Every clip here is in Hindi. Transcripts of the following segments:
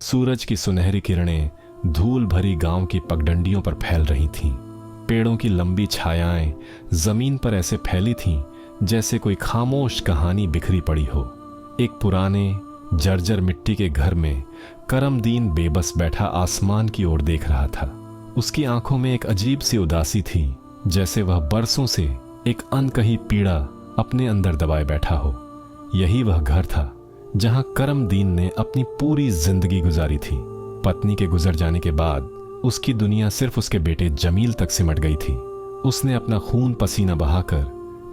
सूरज की सुनहरी किरणें धूल भरी गांव की पगडंडियों पर फैल रही थीं। पेड़ों की लंबी छायाएं जमीन पर ऐसे फैली थीं जैसे कोई खामोश कहानी बिखरी पड़ी हो। एक पुराने जर्जर मिट्टी के घर में करमदीन बेबस बैठा आसमान की ओर देख रहा था। उसकी आंखों में एक अजीब सी उदासी थी, जैसे वह बरसों से एक अनकही पीड़ा अपने अंदर दबाए बैठा हो। यही वह घर था जहां करमदीन ने अपनी पूरी जिंदगी गुजारी थी। पत्नी के गुजर जाने के बाद उसकी दुनिया सिर्फ उसके बेटे जमील तक सिमट गई थी। उसने अपना खून पसीना बहाकर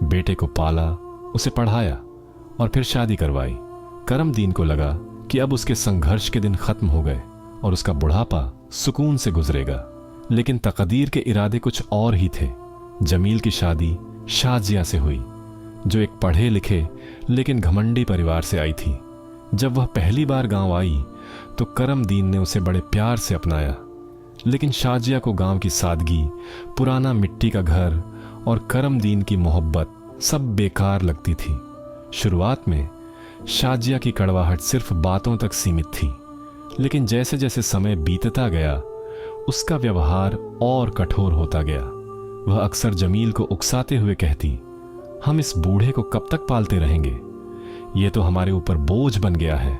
बेटे को पाला, उसे पढ़ाया और फिर शादी करवाई। करमदीन को लगा कि अब उसके संघर्ष के दिन खत्म हो गए और उसका बुढ़ापा सुकून से गुजरेगा। लेकिन तकदीर के इरादे कुछ और ही थे। जमील की शादी शाजिया से हुई, जो एक पढ़े लिखे लेकिन घमंडी परिवार से आई थी। जब वह पहली बार गांव आई तो करमदीन ने उसे बड़े प्यार से अपनाया। लेकिन शाजिया को गांव की सादगी, पुराना मिट्टी का घर और करमदीन की मोहब्बत सब बेकार लगती थी। शुरुआत में शाजिया की कड़वाहट सिर्फ बातों तक सीमित थी, लेकिन जैसे जैसे समय बीतता गया उसका व्यवहार और कठोर होता गया। वह अक्सर जमील को उकसाते हुए कहती, हम इस बूढ़े को कब तक पालते रहेंगे? ये तो हमारे ऊपर बोझ बन गया है।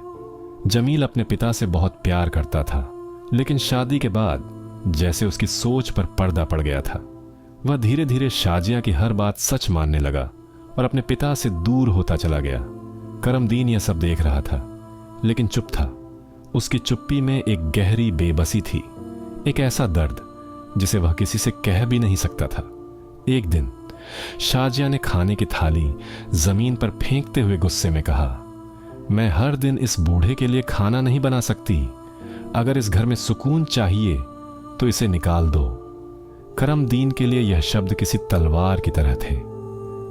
जमील अपने पिता से बहुत प्यार करता था, लेकिन शादी के बाद जैसे उसकी सोच पर पर्दा पड़ गया था। वह धीरे धीरे शाजिया की हर बात सच मानने लगा और अपने पिता से दूर होता चला गया। करमदीन यह सब देख रहा था, लेकिन चुप था। उसकी चुप्पी में एक गहरी बेबसी थी, एक ऐसा दर्द जिसे वह किसी से कह भी नहीं सकता था। एक दिन शाजिया ने खाने की थाली जमीन पर फेंकते हुए गुस्से में कहा, मैं हर दिन इस बूढ़े के लिए खाना नहीं बना सकती। अगर इस घर में सुकून चाहिए तो इसे निकाल दो। करमदीन के लिए यह शब्द किसी तलवार की तरह थे।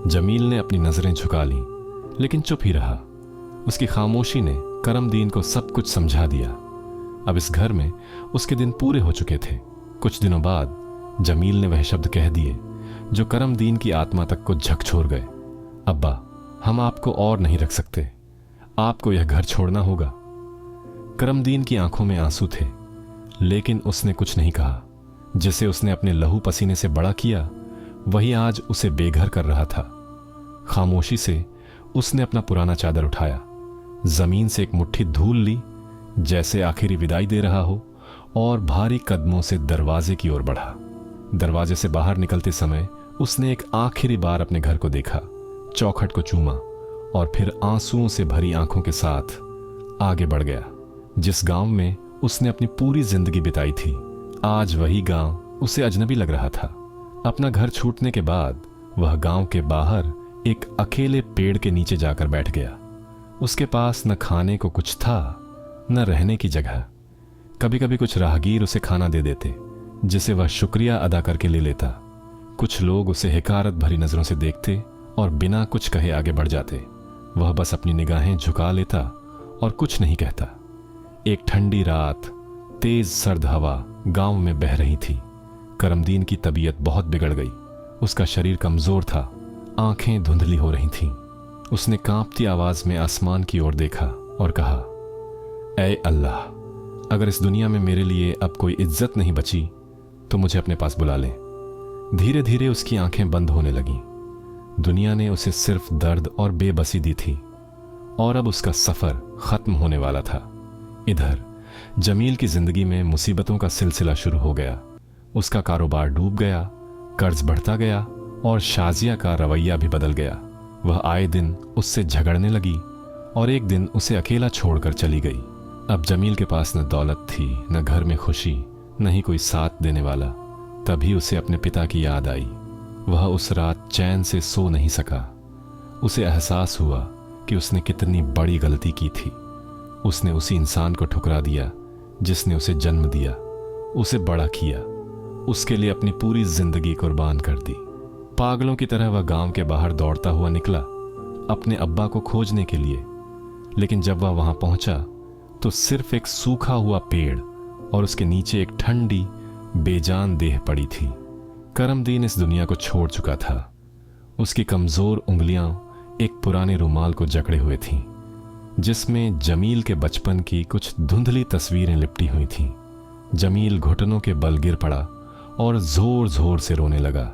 जमील ने अपनी नजरें झुका ली, लेकिन चुप ही रहा। उसकी खामोशी ने करमदीन को सब कुछ समझा दिया। अब इस घर में उसके दिन पूरे हो चुके थे। कुछ दिनों बाद जमील ने वह शब्द कह दिए जो करमदीन की आत्मा तक को झकझोर गए। अब्बा, हम आपको और नहीं रख सकते, आपको यह घर छोड़ना होगा। करमदीन की आंखों में आंसू थे, लेकिन उसने कुछ नहीं कहा। जिसे उसने अपने लहू पसीने से बड़ा किया, वही आज उसे बेघर कर रहा था। खामोशी से उसने अपना पुराना चादर उठाया, जमीन से एक मुट्ठी धूल ली, जैसे आखिरी विदाई दे रहा हो, और भारी कदमों से दरवाजे की ओर बढ़ा। दरवाजे से बाहर निकलते समय उसने एक आखिरी बार अपने घर को देखा, चौखट को चूमा और फिर आंसुओं से भरी आंखों के साथ आगे बढ़ गया। जिस गांव में उसने अपनी पूरी जिंदगी बिताई थी, आज वही गांव उसे अजनबी लग रहा था। अपना घर छूटने के बाद वह गांव के बाहर एक अकेले पेड़ के नीचे जाकर बैठ गया। उसके पास न खाने को कुछ था, न रहने की जगह। कभी कभी कुछ राहगीर उसे खाना दे देते, जिसे वह शुक्रिया अदा करके ले लेता। कुछ लोग उसे हिकारत भरी नजरों से देखते और बिना कुछ कहे आगे बढ़ जाते। वह बस अपनी निगाहें झुका लेता और कुछ नहीं कहता। एक ठंडी रात, तेज सर्द हवा गांव में बह रही थी। करमदीन की तबीयत बहुत बिगड़ गई। उसका शरीर कमजोर था, आंखें धुंधली हो रही थीं। उसने कांपती आवाज में आसमान की ओर देखा और कहा, ऐ अल्लाह, अगर इस दुनिया में मेरे लिए अब कोई इज्जत नहीं बची तो मुझे अपने पास बुला ले। धीरे धीरे उसकी आंखें बंद होने लगीं। दुनिया ने उसे सिर्फ दर्द और बेबसी दी थी और अब उसका सफर खत्म होने वाला था। इधर जमील की जिंदगी में मुसीबतों का सिलसिला शुरू हो गया। उसका कारोबार डूब गया, कर्ज बढ़ता गया और शाजिया का रवैया भी बदल गया। वह आए दिन उससे झगड़ने लगी और एक दिन उसे अकेला छोड़कर चली गई। अब जमील के पास न दौलत थी, न घर में खुशी, न ही कोई साथ देने वाला। तभी उसे अपने पिता की याद आई। वह उस रात चैन से सो नहीं सका। उसे एहसास हुआ कि उसने कितनी बड़ी गलती की थी। उसने उसी इंसान को ठुकरा दिया जिसने उसे जन्म दिया, उसे बड़ा किया, उसके लिए अपनी पूरी जिंदगी कुर्बान कर दी। पागलों की तरह वह गांव के बाहर दौड़ता हुआ निकला अपने अब्बा को खोजने के लिए। लेकिन जब वह वहां पहुंचा तो सिर्फ एक सूखा हुआ पेड़ और उसके नीचे एक ठंडी बेजान देह पड़ी थी। करमदीन इस दुनिया को छोड़ चुका था। उसकी कमजोर उंगलियां एक पुराने रुमाल को जकड़े हुए थीं। जिसमें जमील के बचपन की कुछ धुंधली तस्वीरें लिपटी हुई थीं। जमील घुटनों के बल गिर पड़ा और जोर जोर से रोने लगा।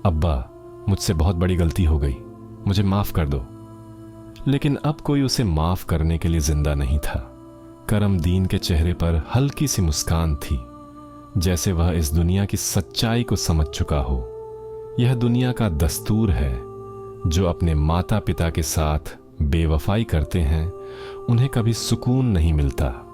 अब्बा, मुझसे बहुत बड़ी गलती हो गई, मुझे माफ कर दो। लेकिन अब कोई उसे माफ करने के लिए जिंदा नहीं था। करमदीन के चेहरे पर हल्की सी मुस्कान थी, जैसे वह इस दुनिया की सच्चाई को समझ चुका हो। यह दुनिया का दस्तूर है, जो अपने माता पिता के साथ बेवफाई करते हैं उन्हें कभी सुकून नहीं मिलता।